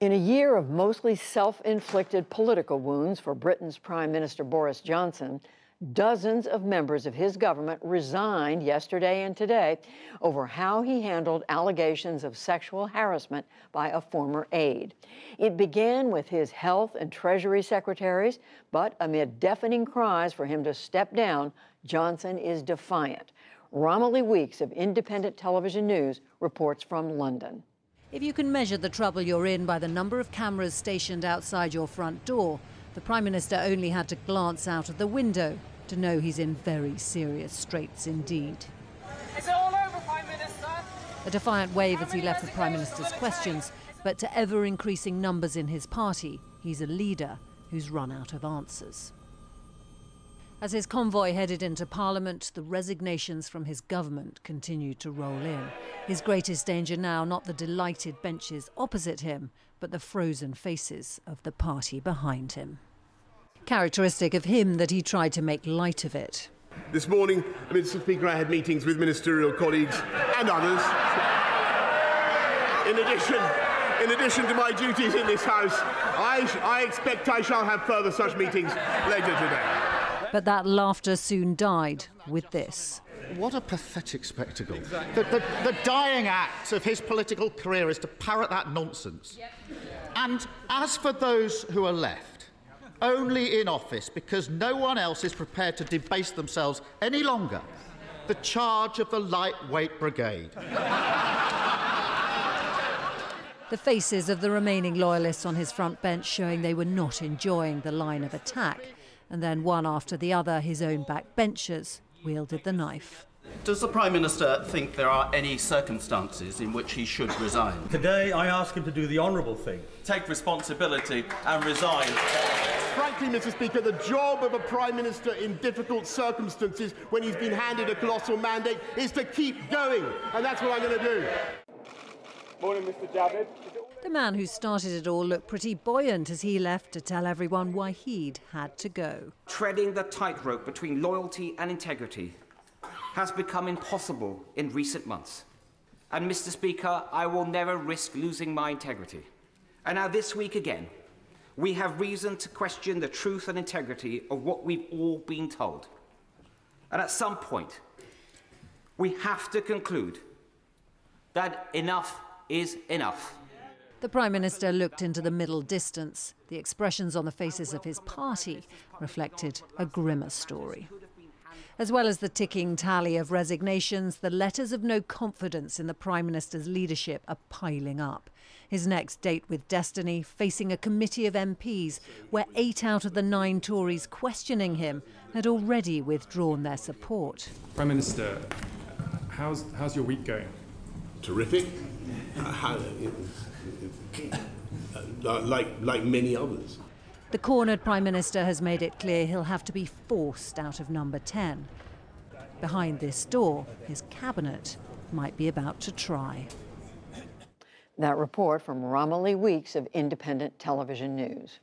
In a year of mostly self-inflicted political wounds for Britain's Prime Minister Boris Johnson, dozens of members of his government resigned yesterday and today over how he handled allegations of sexual harassment by a former aide. It began with his health and treasury secretaries, but amid deafening cries for him to step down, Johnson is defiant. Romilly Weeks of Independent Television News reports from London. If you can measure the trouble you're in by the number of cameras stationed outside your front door, the Prime Minister only had to glance out of the window to know he's in very serious straits indeed. Is it all over, Prime Minister? A defiant wave as he left the Prime Minister's questions, but to ever-increasing numbers in his party, he's a leader who's run out of answers. As his convoy headed into Parliament, the resignations from his government continued to roll in. His greatest danger now, not the delighted benches opposite him, but the frozen faces of the party behind him. Characteristic of him that he tried to make light of it. This morning, Mr. Speaker, I had meetings with ministerial colleagues and others. In addition to my duties in this House, I expect I shall have further such meetings later today. But that laughter soon died with this. What a pathetic spectacle. The dying act of his political career is to parrot that nonsense. And as for those who are left, only in office because no one else is prepared to debase themselves any longer, the charge of the lightweight brigade. The faces of the remaining loyalists on his front bench showing they were not enjoying the line of attack. And then one after the other, his own backbenchers wielded the knife. Does the Prime Minister think there are any circumstances in which he should resign? Today I ask him to do the honourable thing. Take responsibility and resign. Frankly, Mr. Speaker, the job of a Prime Minister in difficult circumstances when he's been handed a colossal mandate is to keep going, and that's what I'm going to do. Morning, Mr. Javid. The man who started it all looked pretty buoyant as he left to tell everyone why he'd had to go. Treading the tightrope between loyalty and integrity has become impossible in recent months. And, Mr. Speaker, I will never risk losing my integrity. And now this week again, we have reason to question the truth and integrity of what we've all been told. And at some point, we have to conclude that enough is enough. The Prime Minister looked into the middle distance. The expressions on the faces of his party reflected a grimmer story. As well as the ticking tally of resignations, the letters of no confidence in the Prime Minister's leadership are piling up. His next date with destiny facing a committee of MPs where 8 out of the 9 Tories questioning him had already withdrawn their support. Prime Minister, how's your week going? Terrific. Like many others. The cornered Prime Minister has made it clear he'll have to be forced out of number 10. Behind this door, his cabinet might be about to try. That report from Romilly Weeks of Independent Television News.